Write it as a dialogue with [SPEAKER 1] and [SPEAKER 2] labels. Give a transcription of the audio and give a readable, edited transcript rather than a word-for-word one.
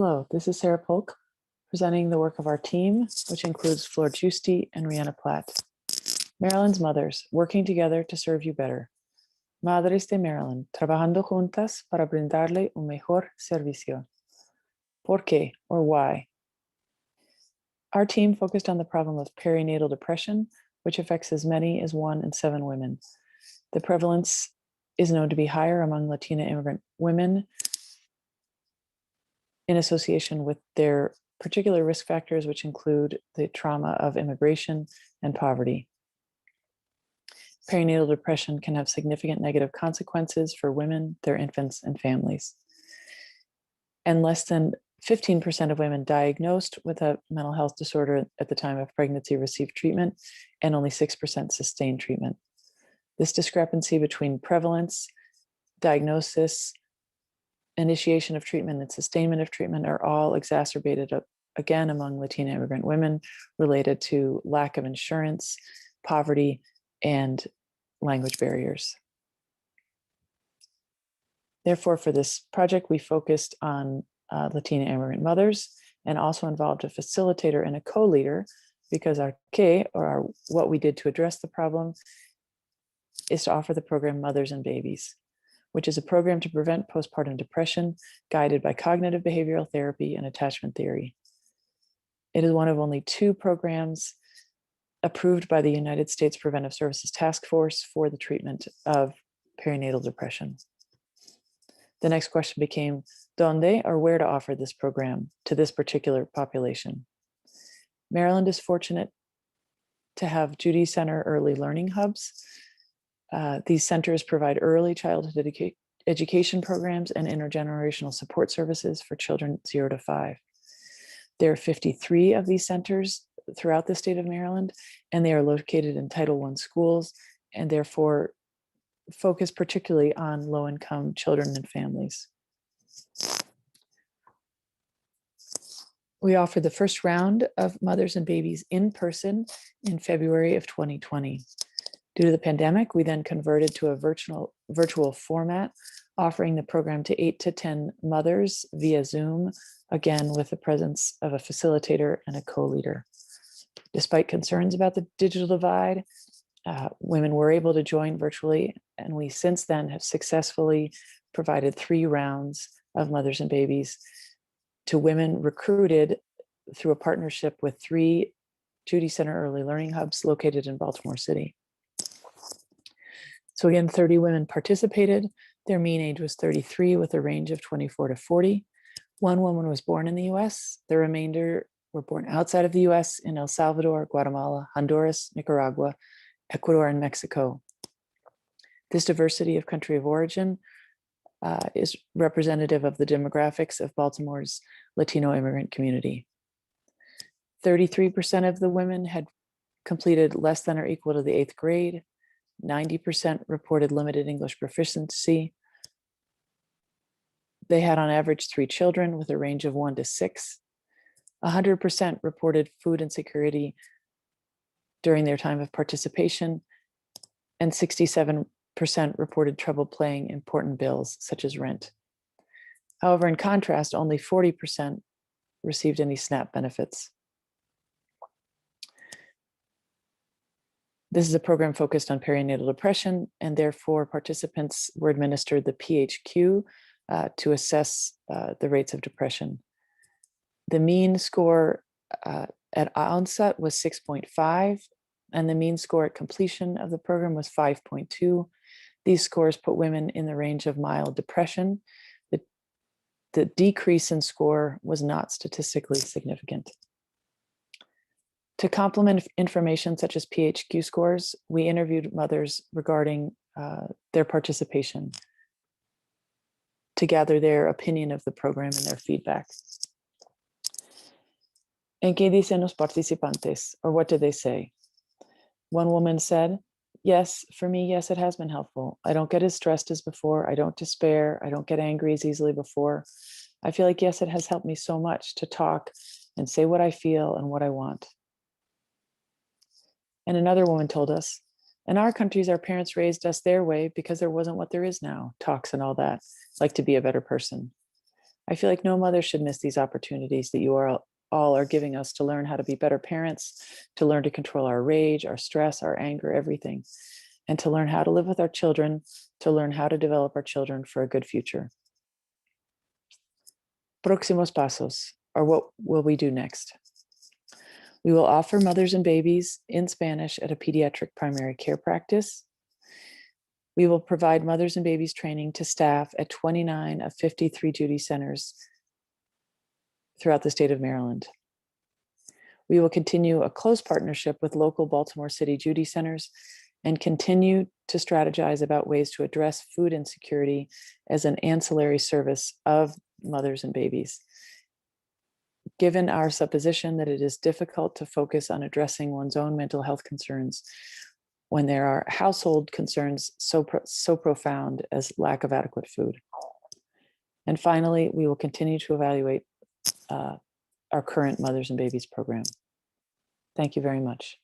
[SPEAKER 1] Hello, this is Sarah Polk, presenting the work of our team, which includes Flor Giusti and Rihanna Platt. Maryland's mothers, working together to serve you better. Madres de Maryland, trabajando juntas para brindarle un mejor servicio. ¿Por qué, or why? Our team focused on the problem of perinatal depression, which affects as many as 1 in 7 women. The prevalence is known to be higher among Latina immigrant women in association with their particular risk factors, which include the trauma of immigration and poverty. Perinatal depression can have significant negative consequences for women, their infants, and families. And less than 15% of women diagnosed with a mental health disorder at the time of pregnancy receive treatment, and only 6% sustain treatment. This discrepancy between prevalence, diagnosis, initiation of treatment, and sustainment of treatment are all exacerbated again among Latina immigrant women related to lack of insurance, poverty, and language barriers. Therefore, for this project, we focused on Latina immigrant mothers and also involved a facilitator and a co-leader, because what we did to address the problem is to offer the program Mothers and Babies, which is a program to prevent postpartum depression guided by cognitive behavioral therapy and attachment theory. It is one of only 2 programs approved by the United States Preventive Services Task Force for the treatment of perinatal depression. The next question became, ¿dónde, or where to offer this program to this particular population? Maryland is fortunate to have Judy Center early learning hubs. These centers provide early childhood education programs and intergenerational support services for children 0 to 5. There are 53 of these centers throughout the state of Maryland, and they are located in Title I schools, and therefore focus particularly on low-income children and families. We offered the first round of Mothers and Babies in person in February of 2020. Due to the pandemic, we then converted to a virtual format, offering the program to 8 to 10 mothers via Zoom, again with the presence of a facilitator and a co-leader. Despite concerns about the digital divide, women were able to join virtually, and we since then have successfully provided 3 rounds of Mothers and Babies to women recruited through a partnership with 3 Judy Center early learning hubs located in Baltimore City. So again, 30 women participated. Their mean age was 33 with a range of 24 to 40. 1 woman was born in the US. The remainder were born outside of the US in El Salvador, Guatemala, Honduras, Nicaragua, Ecuador, and Mexico. This diversity of country of origin is representative of the demographics of Baltimore's Latino immigrant community. 33% of the women had completed less than or equal to the 8th grade. 90% reported limited English proficiency. They had on average 3 children with a range of 1 to 6. 100% reported food insecurity during their time of participation, and 67% reported trouble paying important bills such as rent. However, in contrast, only 40% received any SNAP benefits. This is a program focused on perinatal depression, and therefore participants were administered the PHQ to assess the rates of depression. The mean score at onset was 6.5, and the mean score at completion of the program was 5.2. These scores put women in the range of mild depression. The decrease in score was not statistically significant. To complement information such as PHQ scores, we interviewed mothers regarding their participation to gather their opinion of the program and their feedback. ¿En qué dicen los participantes? Or what did they say? One woman said, yes, for me, yes, it has been helpful. I don't get as stressed as before. I don't despair. I don't get angry as easily before. I feel like, yes, it has helped me so much to talk and say what I feel and what I want. And another woman told us, in our countries, our parents raised us their way because there wasn't what there is now, talks and all that, like to be a better person. I feel like no mother should miss these opportunities that you are all are giving us to learn how to be better parents, to learn to control our rage, our stress, our anger, everything, and to learn how to live with our children, to learn how to develop our children for a good future. Próximos pasos, or what will we do next? We will offer mothers and babies in Spanish at a pediatric primary care practice. We will provide mothers and babies training to staff at 29 of 53 duty centers throughout the state of Maryland. We will continue a close partnership with local Baltimore City duty centers and continue to strategize about ways to address food insecurity as an ancillary service of mothers and babies. Given our supposition that it is difficult to focus on addressing one's own mental health concerns when there are household concerns so profound as lack of adequate food. And finally, we will continue to evaluate our current Mothers and Babies program. Thank you very much.